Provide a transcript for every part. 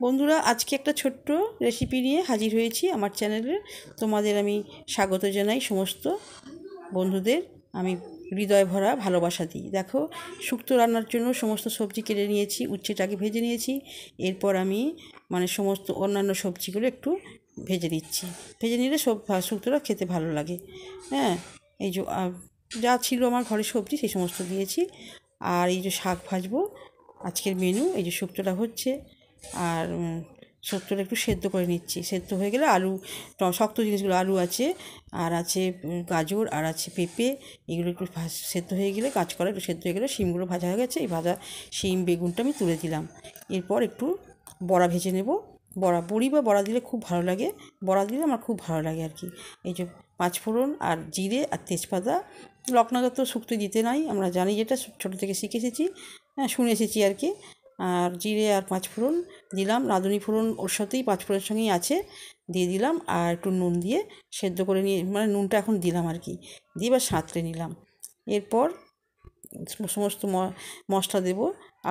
বন্ধুরা, আজকে একটা ছোট্ট রেসিপি নিয়ে হাজির হয়েছি আমার চ্যানেলে। তোমাদের আমি স্বাগত জানাই। সমস্ত বন্ধুদের আমি হৃদয় ভরা ভালোবাসা দিই। দেখো, শুক্তো রান্নার জন্য সমস্ত সবজি কেটে নিয়েছি, উচ্ছেটাকে ভেজে নিয়েছি। এরপর আমি সমস্ত অন্যান্য সবজিগুলো একটু ভেজে দিচ্ছি। ভেজে নিলে শুক্তোটা খেতে ভালো লাগে। হ্যাঁ, এই যে যা ছিল আমার ঘরে সবজি সেই সমস্ত দিয়েছি। আর এই যে শাক ভাজবো, আজকের মেনু এই যে শুক্তোটা হচ্ছে। আর শুক্তোটা একটু সেদ্ধ করে নিচ্ছি। সেদ্ধ হয়ে গেলে আলু, শক্ত জিনিসগুলো আলু আছে, আর আছে গাজর, আর আছে পেঁপে। এগুলো একটু সেদ্ধ হয়ে গেলে, কাঁচকলা একটু সেদ্ধ হয়ে গেলে শিমগুলো ভাজা হয়ে গেছে। এই ভাজা শিম বেগুনটা আমি তুলে দিলাম। এরপর একটু বড়া ভেজে নেব। বড়ি বা বড়া দিলে খুব ভালো লাগে। বড়া দিলে আমার খুব ভালো লাগে আর কি। এই যে পাঁচফোড়ন আর জিরে আর তেজপাতা, লকনাগত তো শুক্তো দিতে নাই, আমরা জানি, যেটা ছোটো থেকে শিখে এসেছি, হ্যাঁ, শুনে এসেছি আর কি। আর জিরে আর পাঁচফোড়ন দিলাম, রাঁধুনি ফোড়ন ওর সাথেই পাঁচফোড়নের সঙ্গেই আছে, দিয়ে দিলাম। আর একটু নুন দিয়ে সেদ্ধ করে নিয়ে, নুনটা এখন দিলাম আর কি, দিয়ে এবার সাঁতরে নিলাম। এরপর সমস্ত মশলা দেব।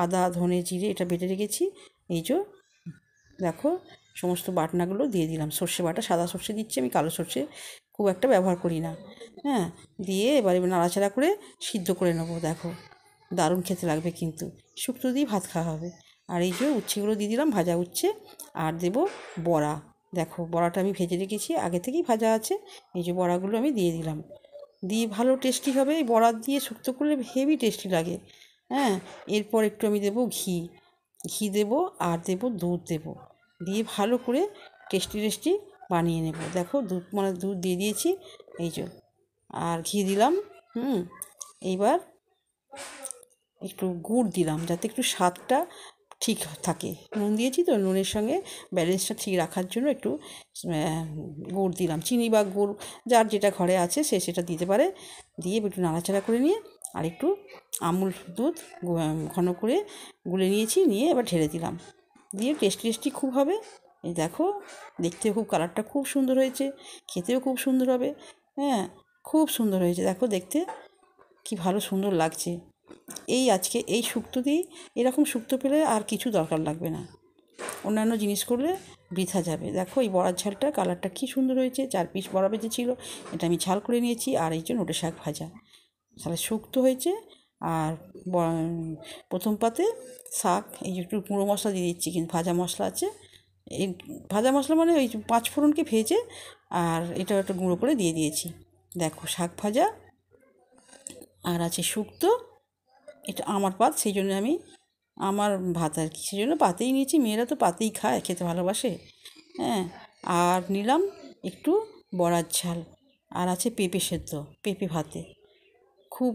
আদা, ধনে, জিরে এটা বেটে রেখেছি। এই যে দেখো, সমস্ত বাটনাগুলো দিয়ে দিলাম। সর্ষে বাটা, সাদা সর্ষে দিচ্ছি আমি, কালো সর্ষে খুব একটা ব্যবহার করি না। হ্যাঁ, দিয়ে এবার নাড়াচাড়া করে সিদ্ধ করে নেবো। দেখো, দারুণ খেতে লাগবে কিন্তু, শুক্তো দিয়ে ভাত খাওয়া হবে। আর এই যে উচ্ছেগুলো দিয়ে দিলাম, ভাজা উচ্ছে। আর দেব বড়া। দেখো, বড়াটা আমি ভেজে রেখেছি, আগে থেকেই ভাজা আছে। এই যে বড়াগুলো আমি দিয়ে দিলাম, দিয়ে ভালো টেস্টি হবে। এই বড়া দিয়ে শুক্তো করলে হেভি টেস্টি লাগে। হ্যাঁ, এরপর একটু আমি দেবো ঘি। ঘি দেবো আর দেবো দুধ দেবো, দিয়ে ভালো করে টেস্টি বানিয়ে নেব। দেখো, দুধ দিয়ে দিয়েছি, এই যে, আর ঘি দিলাম। এইবার একটু গুড় দিলাম যাতে একটু স্বাদটা ঠিক থাকে। নুন দিয়েছি তো, নুনের সঙ্গে ব্যালেন্সটা ঠিক রাখার জন্য একটু গুড় দিলাম। চিনি বা গুড় যার যেটা ঘরে আছে সে সেটা দিতে পারে। দিয়ে একটু নাড়াচাড়া করে নিয়ে আর একটু আমুল দুধ ঘন করে গুলে নিয়েছি, নিয়ে এবার ঢেলে দিলাম। দিয়ে টেস্টি খুব হবে। এই দেখো, দেখতেও খুব, কালারটা খুব সুন্দর হয়েছে, খেতেও খুব সুন্দর হবে। হ্যাঁ, খুব সুন্দর হয়েছে, দেখো দেখতে কি ভালো সুন্দর লাগছে। আজকে এই শুক্তো দিয়েই, এরকম শুক্তো পেলে আর কিছু দরকার লাগবে না, অন্যান্য জিনিস করলে বৃথা যাবে। দেখো, এই বড়ার ঝালটা, কালারটা কী সুন্দর হয়েছে। 4 পিস বড়া ছিল, এটা আমি ঝাল করে নিয়েছি। আর এই যে নোটে শাক ভাজা, তাহলে শুক্তো হয়েছে। আর প্রথম পাতে শাক, এই যে একটু গুঁড়ো মশলা দিয়ে দিচ্ছি, কিন্তু ভাজা মশলা আছে। এই ভাজা মশলা মানে ওই পাঁচফোড়নকে ভেজে আর এটা একটু গুঁড়ো করে দিয়ে দিয়েছি। দেখো, শাক ভাজা আর আছে শুক্তো। এটা আমার পাত, সেই জন্য আমি, আমার ভাত আর কি, সেই জন্য পাতেই নিয়েছি। মেয়েরা তো পাতেই খায়, খেতে ভালোবাসে। হ্যাঁ, আর নিলাম একটু বড়ার ঝাল। আর আছে পেঁপে সেদ্ধ, পেঁপে ভাতে খুব,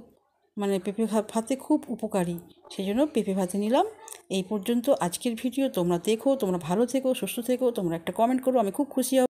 পেঁপে ভাতে খুব উপকারী, সেই জন্য পেঁপে ভাতে নিলাম। এই পর্যন্ত আজকের ভিডিও। তোমরা দেখো, তোমরা ভালো থেকো, সুস্থ থেকো, তোমরা একটা কমেন্ট করো, আমি খুব খুশি হব।